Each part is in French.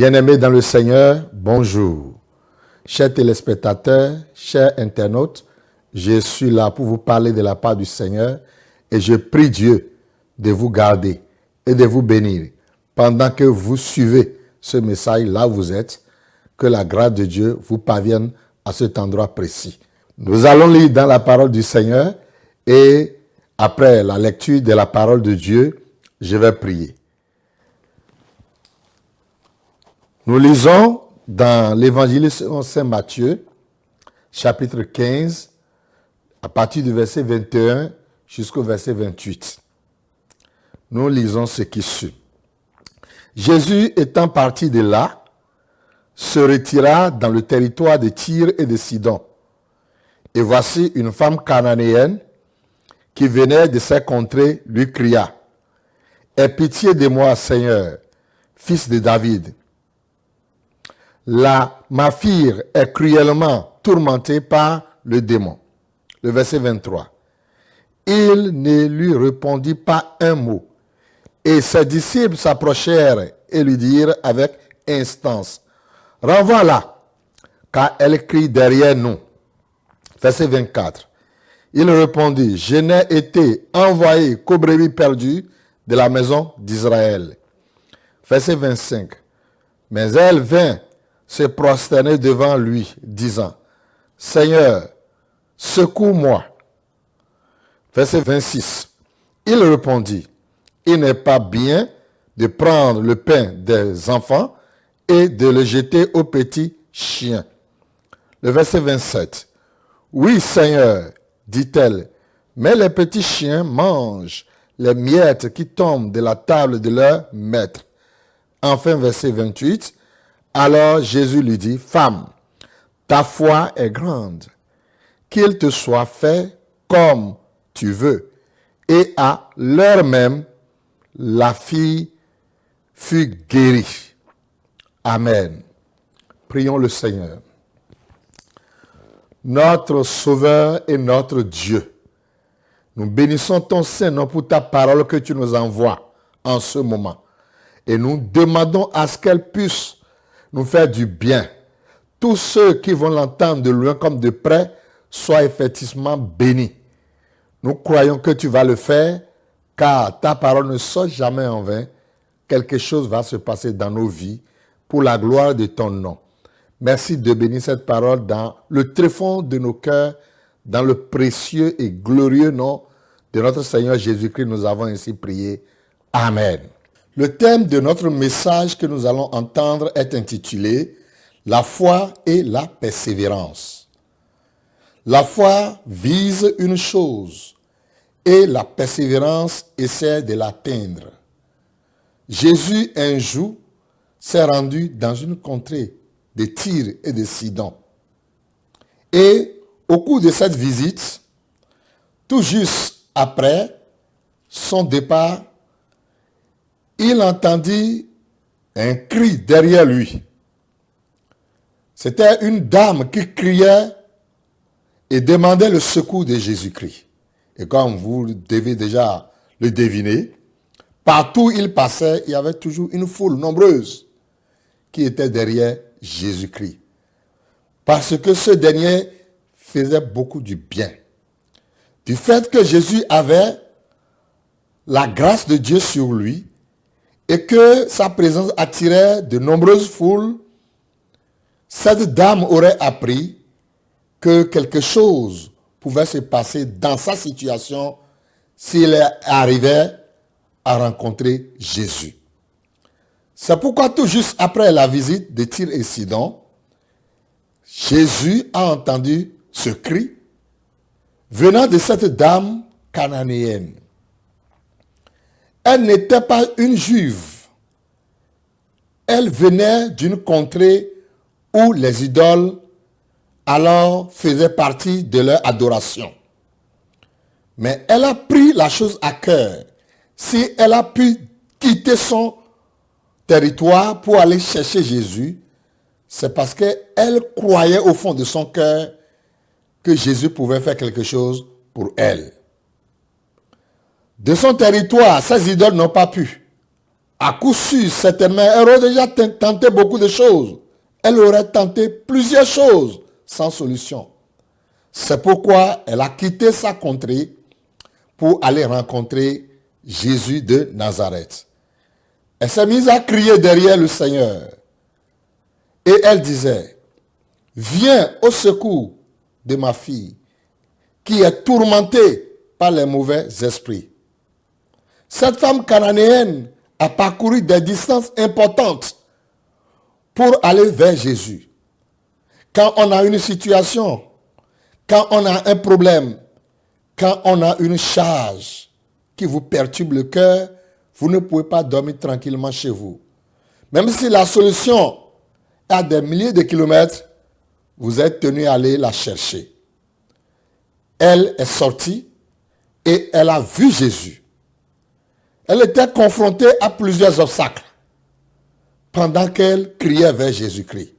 Bien-aimés dans le Seigneur, bonjour. Chers téléspectateurs, chers internautes, je suis là pour vous parler de la part du Seigneur et je prie Dieu de vous garder et de vous bénir pendant que vous suivez ce message là où vous êtes, que la grâce de Dieu vous parvienne à cet endroit précis. Nous allons lire dans la parole du Seigneur et après la lecture de la parole de Dieu, je vais prier. Nous lisons dans l'évangile selon saint Matthieu, chapitre 15, à partir du verset 21 jusqu'au verset 28. Nous lisons ce qui suit. Jésus étant parti de là, se retira dans le territoire de Tyr et de Sidon. Et voici une femme cananéenne qui venait de ces contrées lui cria, « Aie pitié de moi, Seigneur, fils de David. Ma fille est cruellement tourmentée par le démon. » Le verset 23. Il ne lui répondit pas un mot. Et ses disciples s'approchèrent et lui dirent avec instance, « Renvoie-la, car elle crie derrière nous. » Verset 24. Il répondit, « Je n'ai été envoyé qu'aux brebis perdues de la maison d'Israël. » Verset 25. Mais elle vint se prosterner devant lui, disant, « Seigneur, secours-moi. » Verset 26. Il répondit, « Il n'est pas bien de prendre le pain des enfants et de le jeter aux petits chiens. » Le verset 27. « Oui, Seigneur, dit-elle, mais les petits chiens mangent les miettes qui tombent de la table de leur maître. » Enfin, verset 28. Alors Jésus lui dit, « Femme, ta foi est grande, qu'il te soit fait comme tu veux. » Et à l'heure même, la fille fut guérie. Amen. Prions le Seigneur. Notre Sauveur et notre Dieu, nous bénissons ton Saint-Nom pour ta parole que tu nous envoies en ce moment. Et nous demandons à ce qu'elle puisse nous faire du bien. Tous ceux qui vont l'entendre de loin comme de près soient effectivement bénis. Nous croyons que tu vas le faire, car ta parole ne sort jamais en vain. Quelque chose va se passer dans nos vies pour la gloire de ton nom. Merci de bénir cette parole dans le tréfonds de nos cœurs, dans le précieux et glorieux nom de notre Seigneur Jésus-Christ. Nous avons ainsi prié. Amen. Le thème de notre message que nous allons entendre est intitulé « La foi et la persévérance ». La foi vise une chose et la persévérance essaie de l'atteindre. Jésus, un jour, s'est rendu dans une contrée de Tyr et de Sidon. Et au cours de cette visite, tout juste après son départ, il entendit un cri derrière lui. C'était une dame qui criait et demandait le secours de Jésus-Christ. Et comme vous devez déjà le deviner, partout où il passait, il y avait toujours une foule nombreuse qui était derrière Jésus-Christ. Parce que ce dernier faisait beaucoup du bien. Du fait que Jésus avait la grâce de Dieu sur lui et que sa présence attirait de nombreuses foules, cette dame aurait appris que quelque chose pouvait se passer dans sa situation s'il arrivait à rencontrer Jésus. C'est pourquoi tout juste après la visite de Tyr et Sidon, Jésus a entendu ce cri venant de cette dame cananéenne. Elle n'était pas une juive. Elle venait d'une contrée où les idoles alors faisaient partie de leur adoration. Mais elle a pris la chose à cœur. Si elle a pu quitter son territoire pour aller chercher Jésus, c'est parce qu'elle croyait au fond de son cœur que Jésus pouvait faire quelque chose pour elle. De son territoire, ces idoles n'ont pas pu À coup sûr, certainement, elle aurait déjà tenté beaucoup de choses. Elle aurait tenté plusieurs choses sans solution. C'est pourquoi elle a quitté sa contrée pour aller rencontrer Jésus de Nazareth. Elle s'est mise à crier derrière le Seigneur. Et elle disait, viens au secours de ma fille qui est tourmentée par les mauvais esprits. Cette femme cananéenne a parcouru des distances importantes pour aller vers Jésus. Quand on a une situation, quand on a un problème, quand on a une charge qui vous perturbe le cœur, vous ne pouvez pas dormir tranquillement chez vous. Même si la solution est à des milliers de kilomètres, vous êtes tenu à aller la chercher. Elle est sortie et elle a vu Jésus. Elle était confrontée à plusieurs obstacles pendant qu'elle criait vers Jésus-Christ.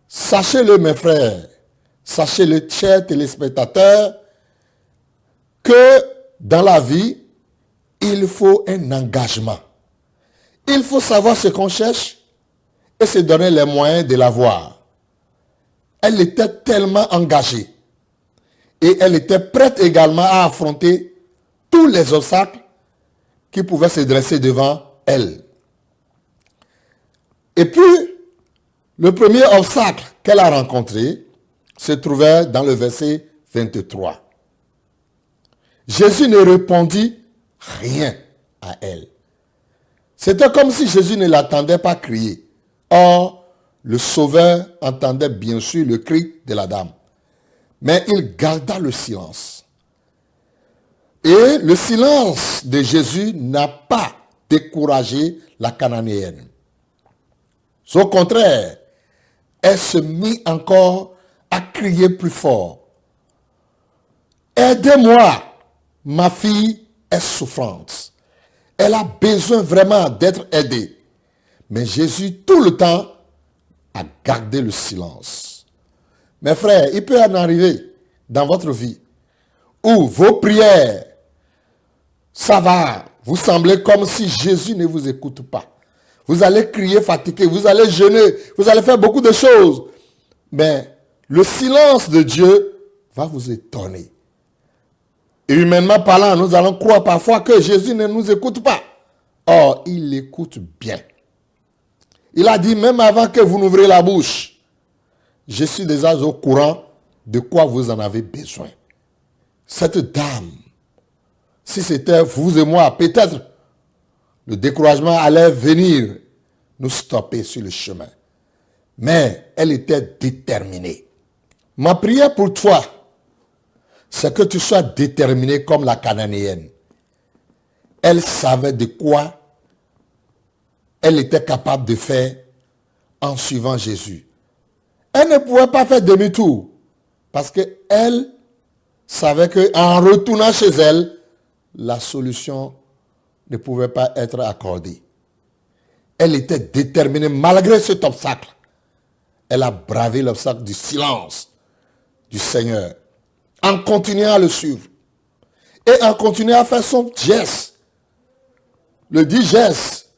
Sachez-le, mes frères, sachez-le, chers téléspectateurs, que dans la vie, il faut un engagement. Il faut savoir ce qu'on cherche et se donner les moyens de l'avoir. Elle était tellement engagée et elle était prête également à affronter tous les obstacles qui pouvaient se dresser devant elle. Et puis, le premier obstacle qu'elle a rencontré se trouvait dans le verset 23. Jésus ne répondit rien à elle. C'était comme si Jésus ne l'attendait pas crier. Or, le Sauveur entendait bien sûr le cri de la dame. Mais il garda le silence. Et le silence de Jésus n'a pas découragé la Cananéenne. Au contraire, elle se mit encore à crier plus fort. Aidez-moi, ma fille est souffrante. Elle a besoin vraiment d'être aidée. Mais Jésus, tout le temps, a gardé le silence. Mes frères, il peut en arriver dans votre vie où vos prières, ça va, vous semblez comme si Jésus ne vous écoute pas. Vous allez crier fatigué, vous allez jeûner, vous allez faire beaucoup de choses. Mais le silence de Dieu va vous étonner. Et humainement parlant, nous allons croire parfois que Jésus ne nous écoute pas. Or, il écoute bien. Il a dit, même avant que vous n'ouvrez la bouche, je suis déjà au courant de quoi vous en avez besoin. Cette dame, si c'était vous et moi, peut-être le découragement allait venir nous stopper sur le chemin. Mais elle était déterminée. Ma prière pour toi, c'est que tu sois déterminé comme la Cananéenne. Elle savait de quoi elle était capable de faire en suivant Jésus. Elle ne pouvait pas faire demi-tour parce qu'elle savait qu'en retournant chez elle, la solution ne pouvait pas être accordée. Elle était déterminée malgré cet obstacle. Elle a bravé l'obstacle du silence du Seigneur en continuant à le suivre et en continuant à faire son geste, le dit geste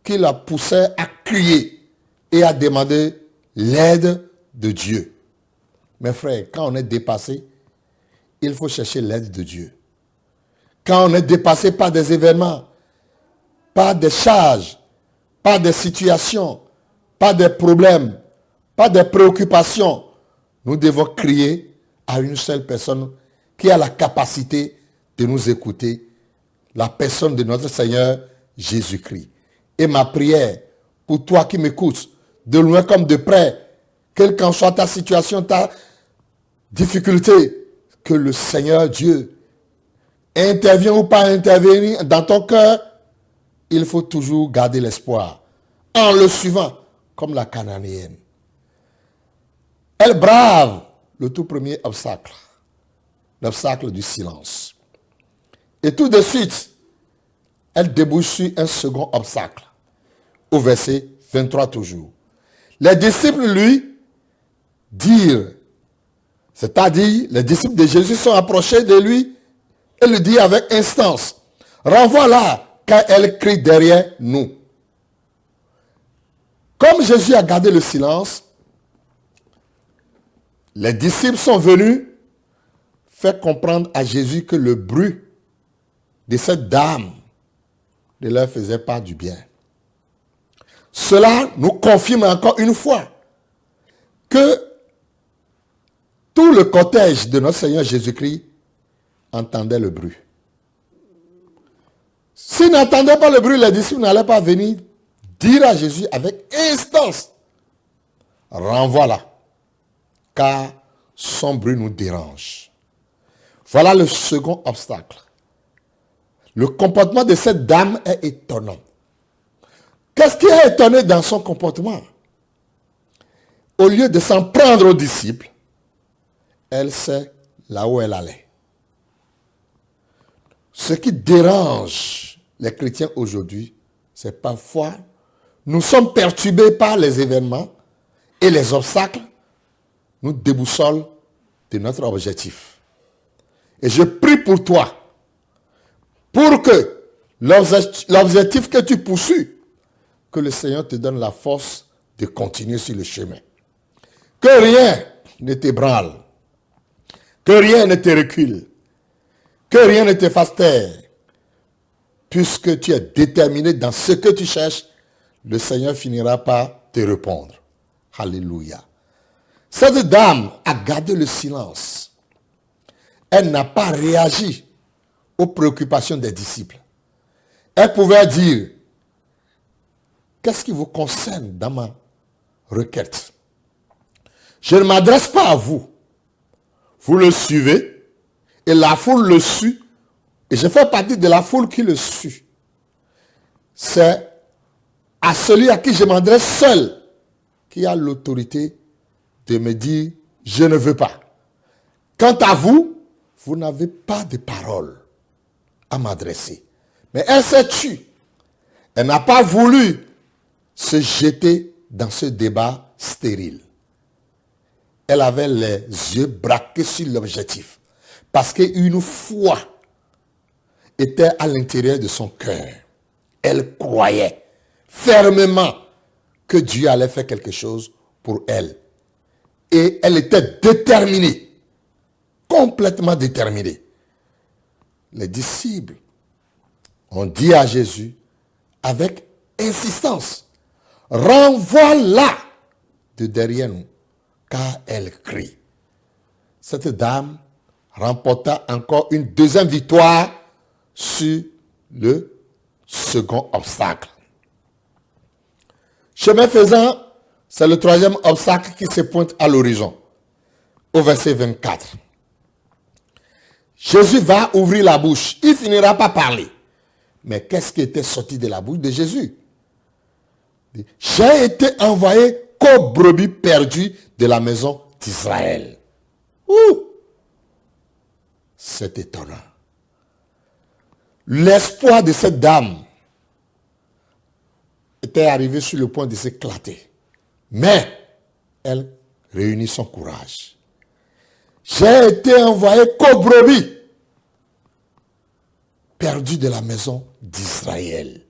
qui la poussait à crier et à demander l'aide de Dieu. Mes frères, quand on est dépassé, il faut chercher l'aide de Dieu. Quand on est dépassé par des événements, par des charges, par des situations, par des problèmes, par des préoccupations, nous devons crier à une seule personne qui a la capacité de nous écouter, la personne de notre Seigneur Jésus-Christ. Et ma prière pour toi qui m'écoutes, de loin comme de près, quelle qu'en soit ta situation, ta difficulté, que le Seigneur Dieu intervient ou pas intervenir dans ton cœur, il faut toujours garder l'espoir en le suivant comme la Cananéenne. Elle brave le tout premier obstacle, l'obstacle du silence. Et tout de suite, elle débouche sur un second obstacle, au verset 23 toujours. Les disciples lui dirent, c'est-à-dire les disciples de Jésus sont approchés de lui et lui disent avec instance, renvoie-la, quand elle crie derrière nous. Comme Jésus a gardé le silence, les disciples sont venus faire comprendre à Jésus que le bruit de cette dame ne leur faisait pas du bien. Cela nous confirme encore une fois que tout le cortège de notre Seigneur Jésus-Christ entendait le bruit. S'ils n'entendaient pas le bruit, les disciples n'allaient pas venir dire à Jésus avec instance, renvoie-la, car son bruit nous dérange. Voilà le second obstacle. Le comportement de cette dame est étonnant. Qu'est-ce qui est étonné dans son comportement? Au lieu de s'en prendre aux disciples, elle sait là où elle allait. Ce qui dérange les chrétiens aujourd'hui, c'est parfois nous sommes perturbés par les événements et les obstacles nous déboussolent de notre objectif. Et je prie pour toi, pour que l'objectif que tu poursuis, que le Seigneur te donne la force de continuer sur le chemin. Que rien ne t'ébranle, que rien ne te recule, que rien ne te fasse taire. Puisque tu es déterminé dans ce que tu cherches, le Seigneur finira par te répondre. Alléluia. Cette dame a gardé le silence. Elle n'a pas réagi aux préoccupations des disciples. Elle pouvait dire, qu'est-ce qui vous concerne dans ma requête? Je ne m'adresse pas à vous. Vous le suivez et la foule le suit. Et je fais partie de la foule qui le suit. C'est à celui à qui je m'adresse seul qui a l'autorité de me dire, je ne veux pas. Quant à vous, vous n'avez pas de parole à m'adresser. Mais elle s'est tue. Elle n'a pas voulu se jeter dans ce débat stérile. Elle avait les yeux braqués sur l'objectif. Parce qu'une foi était à l'intérieur de son cœur. Elle croyait fermement que Dieu allait faire quelque chose pour elle. Et elle était déterminée, complètement déterminée. Les disciples ont dit à Jésus avec insistance, renvoie-la de derrière nous, car elle crie. Cette dame remporta encore une deuxième victoire sur le second obstacle. Chemin faisant, c'est le troisième obstacle qui se pointe à l'horizon, au verset 24. Jésus va ouvrir la bouche, il finira par parler. Mais qu'est-ce qui était sorti de la bouche de Jésus? J'ai été envoyé qu'aux brebis perdues de la maison d'Israël. C'est étonnant. L'espoir de cette dame était arrivé sur le point de s'éclater. Mais elle réunit son courage. J'ai été envoyé qu'aux brebis perdues de la maison d'Israël.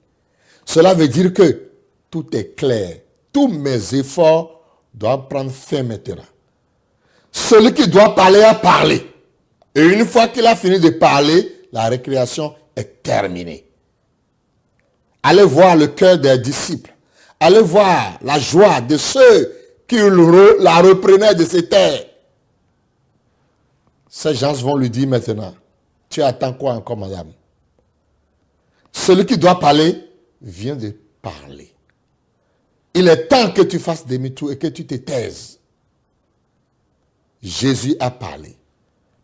Cela veut dire que tout est clair. Tous mes efforts doivent prendre fin maintenant. Celui qui doit parler a parlé. Et une fois qu'il a fini de parler, la récréation est terminée. Allez voir le cœur des disciples. Allez voir la joie de ceux qui la reprenaient de ses terres. Ces gens vont lui dire maintenant, tu attends quoi encore, madame? Celui qui doit parler vient de parler. Il est temps que tu fasses demi-tour et que tu te taises. Jésus a parlé.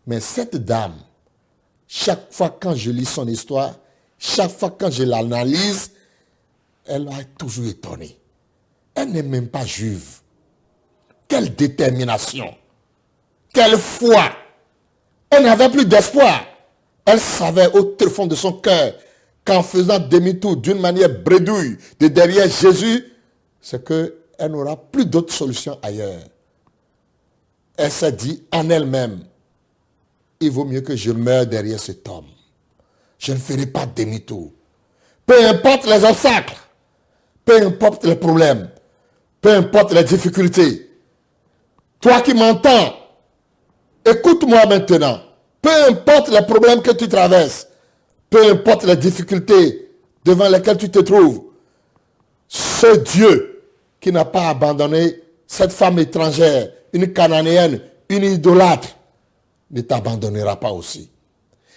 Mais cette dame, chaque fois quand je lis son histoire, chaque fois quand je l'analyse, elle m'a toujours étonné. Elle n'est même pas juive. Quelle détermination. Quelle foi. Elle n'avait plus d'espoir. Elle savait au tréfonds de son cœur qu'en faisant demi-tour d'une manière bredouille de derrière Jésus, c'est qu'elle n'aura plus d'autre solution ailleurs. Elle s'est dit en elle-même, il vaut mieux que je meure derrière cet homme. Je ne ferai pas demi-tour. Peu importe les obstacles, peu importe les problèmes, peu importe les difficultés. Toi qui m'entends, écoute-moi maintenant. Peu importe les problèmes que tu traverses, peu importe les difficultés devant lesquelles tu te trouves, ce Dieu qui n'a pas abandonné cette femme étrangère, une cananéenne, une idolâtre, ne t'abandonnera pas aussi.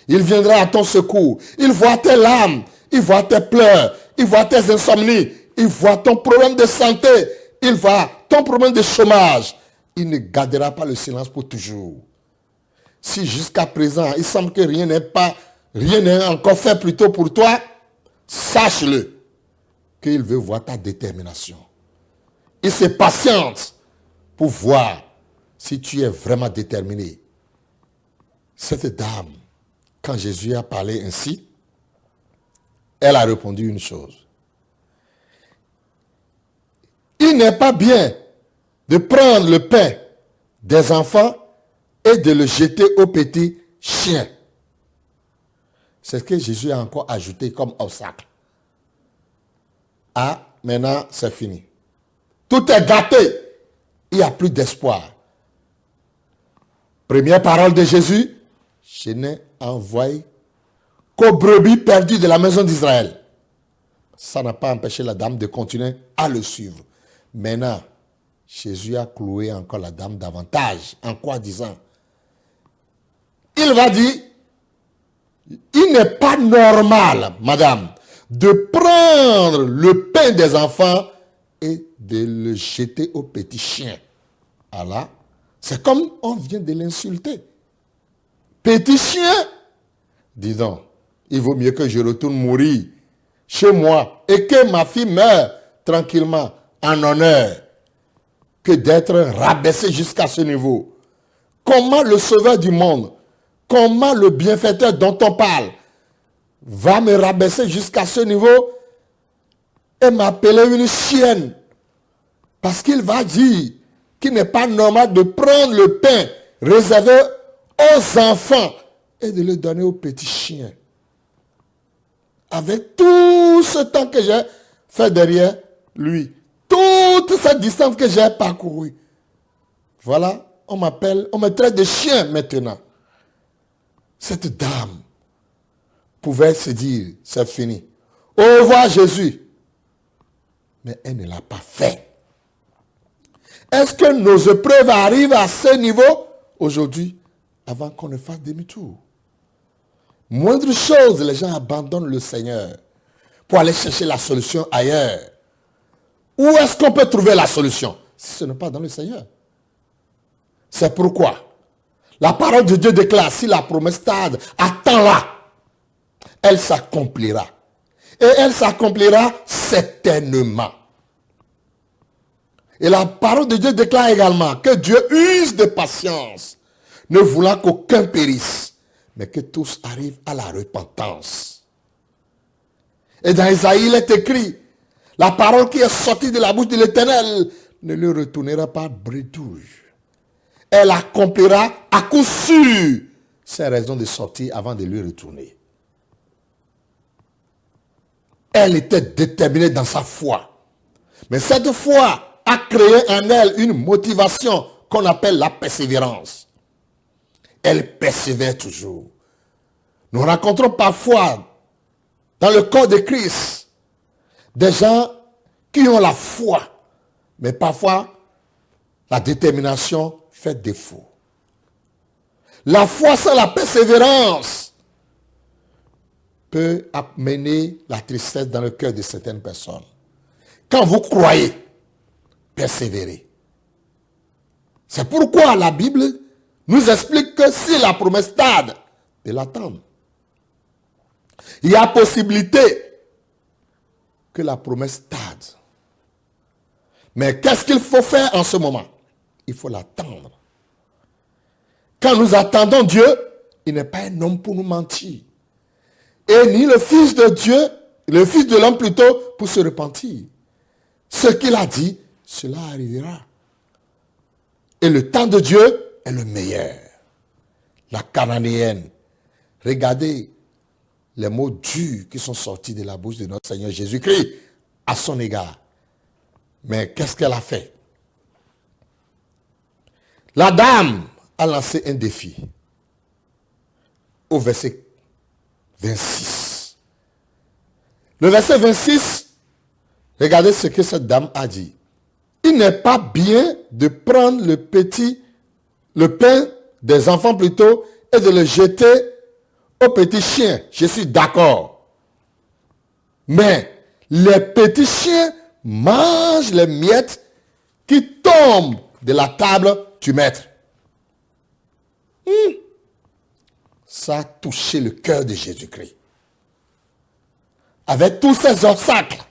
Il viendra à ton secours. Il voit tes larmes, il voit tes pleurs, il voit tes insomnies, il voit ton problème de santé, il voit ton problème de chômage. Il ne gardera pas le silence pour toujours. Si jusqu'à présent, il semble que rien n'est encore fait plutôt pour toi, sache-le, qu'il veut voir ta détermination. Il se patiente pour voir si tu es vraiment déterminé. Cette dame, quand Jésus a parlé ainsi, elle a répondu une chose. Il n'est pas bien de prendre le pain des enfants et de le jeter aux petits chiens. C'est ce que Jésus a encore ajouté comme obstacle. Ah, maintenant c'est fini. Tout est gâté. Il n'y a plus d'espoir. Première parole de Jésus, je n'ai envoyé qu'aux brebis perdues de la maison d'Israël. Ça n'a pas empêché la dame de continuer à le suivre. Maintenant, Jésus a cloué encore la dame davantage. En quoi disant? Il va dire, il n'est pas normal, madame, de prendre le pain des enfants et de le jeter aux petits chiens. Alors, c'est comme on vient de l'insulter. Petit chien, dis donc, il vaut mieux que je retourne mourir chez moi et que ma fille meure tranquillement en honneur que d'être rabaissée jusqu'à ce niveau. Comment le sauveur du monde, comment le bienfaiteur dont on parle va me rabaisser jusqu'à ce niveau et m'appeler une chienne? Parce qu'il va dire qu'il n'est pas normal de prendre le pain réservé aux enfants et de le donner aux petits chiens. Avec tout ce temps que j'ai fait derrière lui, toute cette distance que j'ai parcourue, voilà, on me traite de chien maintenant. Cette dame pouvait se dire, c'est fini. Au revoir Jésus. Mais elle ne l'a pas fait. Est-ce que nos épreuves arrivent à ce niveau aujourd'hui avant qu'on ne fasse demi-tour? Moindre chose, les gens abandonnent le Seigneur pour aller chercher la solution ailleurs. Où est-ce qu'on peut trouver la solution si ce n'est pas dans le Seigneur? C'est pourquoi la parole de Dieu déclare, si la promesse tarde, attends-la, elle s'accomplira. Et elle s'accomplira certainement. Et la parole de Dieu déclare également que Dieu use de patience, ne voulant qu'aucun périsse, mais que tous arrivent à la repentance. Et dans Isaïe, il est écrit, la parole qui est sortie de la bouche de l'Éternel ne lui retournera pas bredouille. Elle accomplira à coup sûr ses raisons de sortir avant de lui retourner. Elle était déterminée dans sa foi. Mais cette foi a créé en elle une motivation qu'on appelle la persévérance. Elle persévère toujours. Nous rencontrons parfois dans le corps de Christ des gens qui ont la foi, mais parfois la détermination fait défaut. La foi sans la persévérance peut amener la tristesse dans le cœur de certaines personnes. Quand vous croyez, persévérez. C'est pourquoi la Bible nous explique que si la promesse tarde, de l'attendre. Il y a possibilité que la promesse tarde. Mais qu'est-ce qu'il faut faire en ce moment? Il faut l'attendre. Quand nous attendons Dieu, il n'est pas un homme pour nous mentir. Et ni le Fils de Dieu, le Fils de l'homme plutôt, pour se repentir. Ce qu'il a dit, cela arrivera. Et le temps de Dieu est le meilleur. La cananéenne, regardez les mots durs qui sont sortis de la bouche de notre Seigneur Jésus-Christ à son égard. Mais qu'est-ce qu'elle a fait? La dame a lancé un défi au verset 26. Le verset 26, regardez ce que cette dame a dit. Il n'est pas bien de prendre le pain des enfants plutôt, et de le jeter aux petits chiens. Je suis d'accord. Mais les petits chiens mangent les miettes qui tombent de la table du maître. Ça a touché le cœur de Jésus-Christ. Avec tous ces obstacles,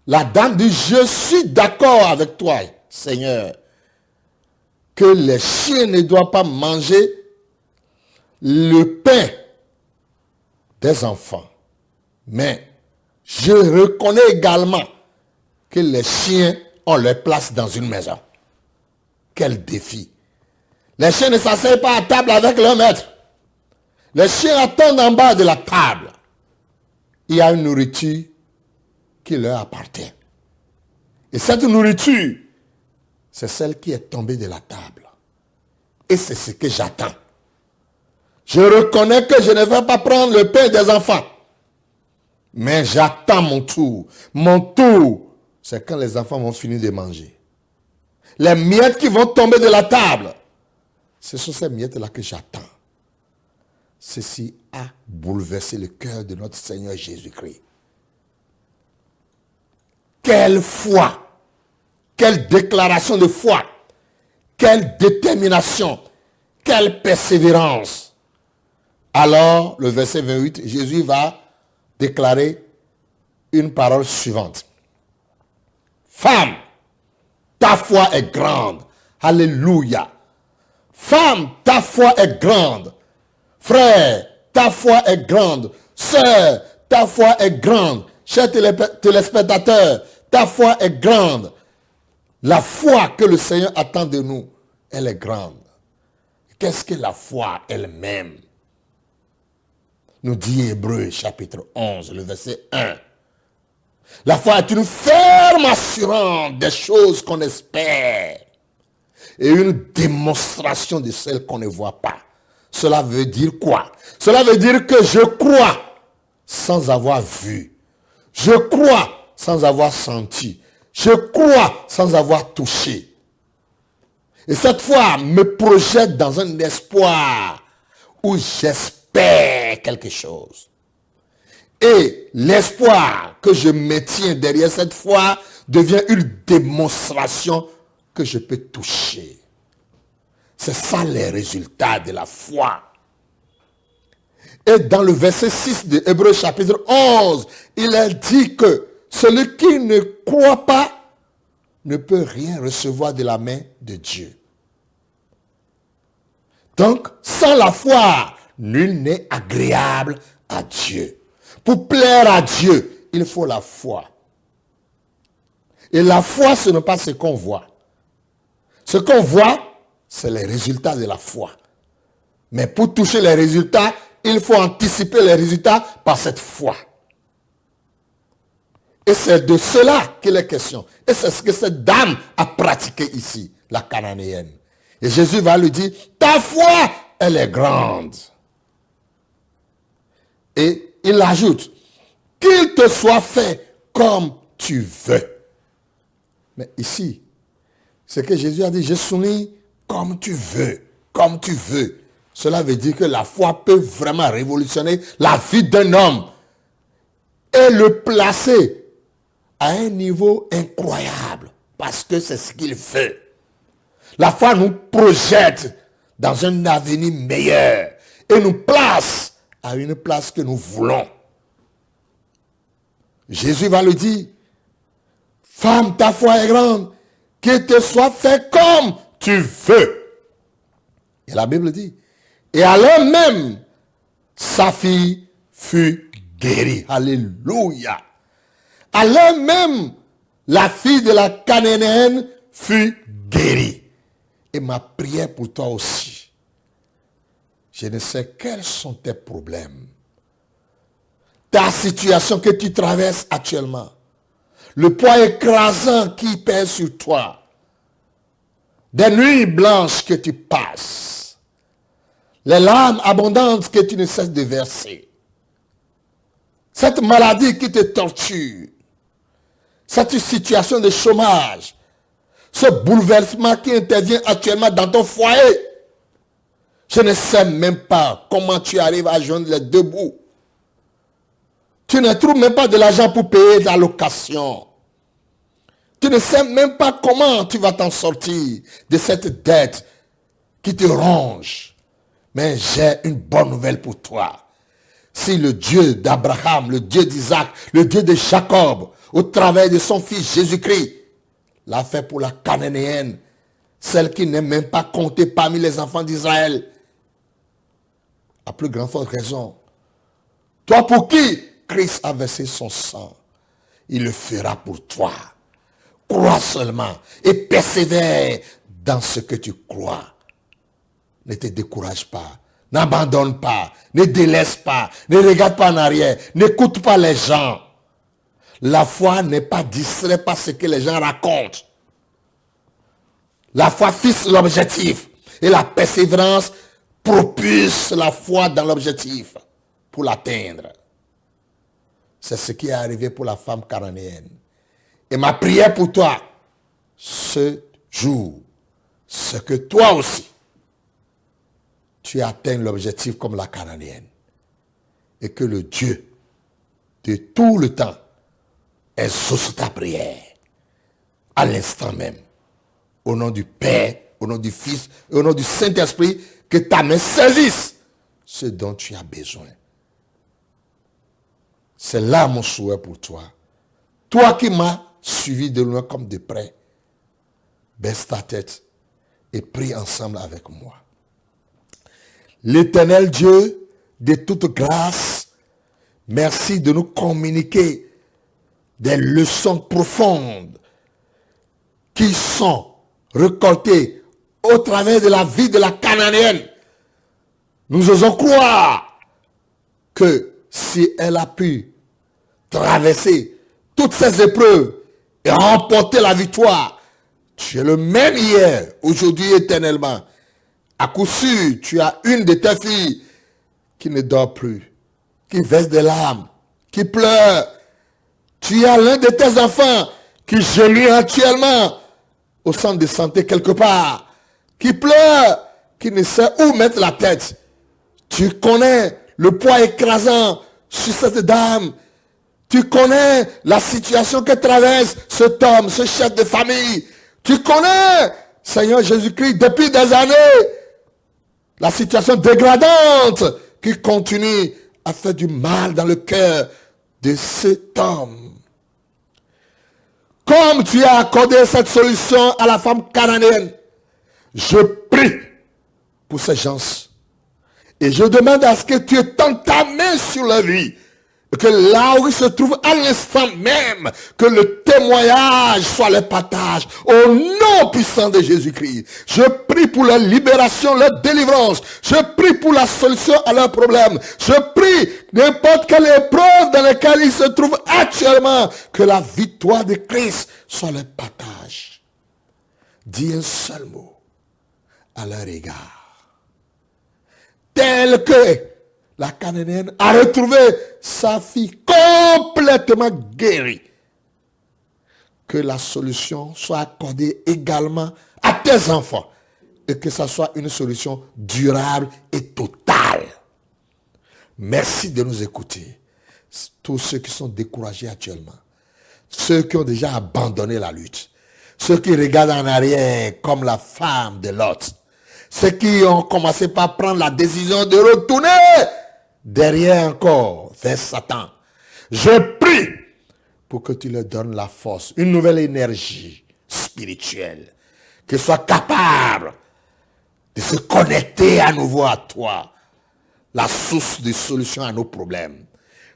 la dame dit, je suis d'accord avec toi, Seigneur, que les chiens ne doivent pas manger le pain des enfants. Mais je reconnais également que les chiens ont leur place dans une maison. Quel défi! Les chiens ne s'asseyent pas à table avec leur maître. Les chiens attendent en bas de la table. Il y a une nourriture qui leur appartient. Et cette nourriture, c'est celle qui est tombée de la table. Et c'est ce que j'attends. Je reconnais que je ne vais pas prendre le pain des enfants. Mais j'attends mon tour. Mon tour, c'est quand les enfants vont finir de manger. Les miettes qui vont tomber de la table, ce sont ces miettes-là que j'attends. Ceci a bouleversé le cœur de notre Seigneur Jésus-Christ. Quelle foi! Quelle déclaration de foi! Quelle détermination! Quelle persévérance! Alors, le verset 28, Jésus va déclarer une parole suivante. Femme, ta foi est grande. Alléluia. Femme, ta foi est grande. Frère, ta foi est grande. Sœur, ta foi est grande. Chers téléspectateurs, ta foi est grande. La foi que le Seigneur attend de nous, elle est grande. Qu'est-ce que la foi elle-même? Nous dit Hébreux chapitre 11, le verset 1. La foi est une ferme assurance des choses qu'on espère et une démonstration de celles qu'on ne voit pas. Cela veut dire quoi? Cela veut dire que je crois sans avoir vu. Je crois sans avoir senti. Je crois sans avoir touché. Et cette foi me projette dans un espoir où j'espère quelque chose. Et l'espoir que je maintiens derrière cette foi devient une démonstration que je peux toucher. C'est ça les résultats de la foi. Et dans le verset 6 de Hébreux chapitre 11, il est dit que celui qui ne croit pas ne peut rien recevoir de la main de Dieu. Donc, sans la foi, nul n'est agréable à Dieu. Pour plaire à Dieu, il faut la foi. Et la foi, ce n'est pas ce qu'on voit. Ce qu'on voit, c'est les résultats de la foi. Mais pour toucher les résultats, il faut anticiper les résultats par cette foi. Et c'est de cela qu'il est question. Et c'est ce que cette dame a pratiqué ici, la Cananéenne. Et Jésus va lui dire, ta foi, elle est grande. Et il ajoute, qu'il te soit fait comme tu veux. Mais ici, ce que Jésus a dit, je souligne comme tu veux, comme tu veux. Cela veut dire que la foi peut vraiment révolutionner la vie d'un homme et le placer à un niveau incroyable parce que c'est ce qu'il veut. La foi nous projette dans un avenir meilleur et nous place à une place que nous voulons. Jésus va lui dire, femme, ta foi est grande, qu'il te soit fait comme tu veux. Et la Bible dit, et à l'heure même, sa fille fut guérie. Alléluia. À l'heure même, la fille de la Cananéenne fut guérie. Et ma prière pour toi aussi, je ne sais quels sont tes problèmes. ta situation que tu traverses actuellement, le poids écrasant qui pèse sur toi, des nuits blanches que tu passes, les larmes abondantes que tu ne cesses de verser, cette maladie qui te torture, cette situation de chômage, ce bouleversement qui intervient actuellement dans ton foyer. Je ne sais même pas comment tu arrives à joindre les deux bouts. Tu ne trouves même pas de l'argent pour payer la location. Tu ne sais même pas comment tu vas t'en sortir de cette dette qui te ronge. Mais j'ai une bonne nouvelle pour toi. Si le Dieu d'Abraham, le Dieu d'Isaac, le Dieu de Jacob, au travers de son fils Jésus-Christ, l'a fait pour la Cananéenne, celle qui n'est même pas comptée parmi les enfants d'Israël, à plus grande forte raison. Toi pour qui Christ a versé son sang, il le fera pour toi. Crois seulement et persévère dans ce que tu crois. Ne te décourage pas, n'abandonne pas, ne délaisse pas, ne regarde pas en arrière, n'écoute pas les gens. La foi n'est pas distraite par ce que les gens racontent. La foi fixe l'objectif et la persévérance propulse la foi dans l'objectif pour l'atteindre. C'est ce qui est arrivé pour la femme cananéenne. Et ma prière pour toi, ce jour, c'est que toi aussi, tu atteignes l'objectif comme la Cananéenne. Et que le Dieu de tout le temps exauce ta prière à l'instant même. Au nom du Père, au nom du Fils et au nom du Saint-Esprit, que ta main saisisse ce dont tu as besoin. C'est là mon souhait pour toi. Toi qui m'as suivi de loin comme de près, baisse ta tête et prie ensemble avec moi. L'Éternel Dieu de toute grâce, merci de nous communiquer des leçons profondes qui sont récoltées au travers de la vie de la Cananéenne. Nous osons croire que si elle a pu traverser toutes ces épreuves et remporter la victoire, tu es le même hier, aujourd'hui, éternellement. À coup sûr, tu as une de tes filles qui ne dort plus, qui verse des larmes, qui pleure. Tu as l'un de tes enfants qui gémit actuellement au centre de santé quelque part, qui pleure, qui ne sait où mettre la tête. Tu connais le poids écrasant sur cette dame. Tu connais la situation que traverse cet homme, ce chef de famille. Tu connais, Seigneur Jésus-Christ, depuis des années, la situation dégradante qui continue à faire du mal dans le cœur de cet homme. Comme tu as accordé cette solution à la femme cananéenne, je prie pour ces gens. Et je demande à ce que tu étendes ta main sur leur vie. Et que là où ils se trouvent à l'instant même, que le témoignage soit le partage au nom puissant de Jésus-Christ. Je prie pour leur libération, leur délivrance. Je prie pour la solution à leurs problèmes. Je prie n'importe quelle épreuve dans laquelle ils se trouvent actuellement, que la victoire de Christ soit le partage. Dis un seul mot à leur égard. Tel que la Cananéenne a retrouvé sa fille complètement guérie. Que la solution soit accordée également à tes enfants. Et que ça soit une solution durable et totale. Merci de nous écouter. Tous ceux qui sont découragés actuellement. Ceux qui ont déjà abandonné la lutte. Ceux qui regardent en arrière comme la femme de Lot. Ceux qui ont commencé par prendre la décision de retourner derrière encore vers Satan. Je prie pour que tu leur donnes la force, une nouvelle énergie spirituelle, qu'ils soient capables de se connecter à nouveau à toi, la source de solution à nos problèmes.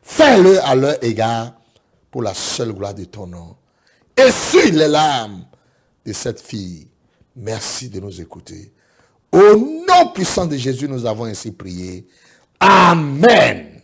Fais-le à leur égard pour la seule gloire de ton nom. Essuie les larmes de cette fille. Merci de nous écouter. Au nom puissant de Jésus, nous avons ainsi prié. Amen.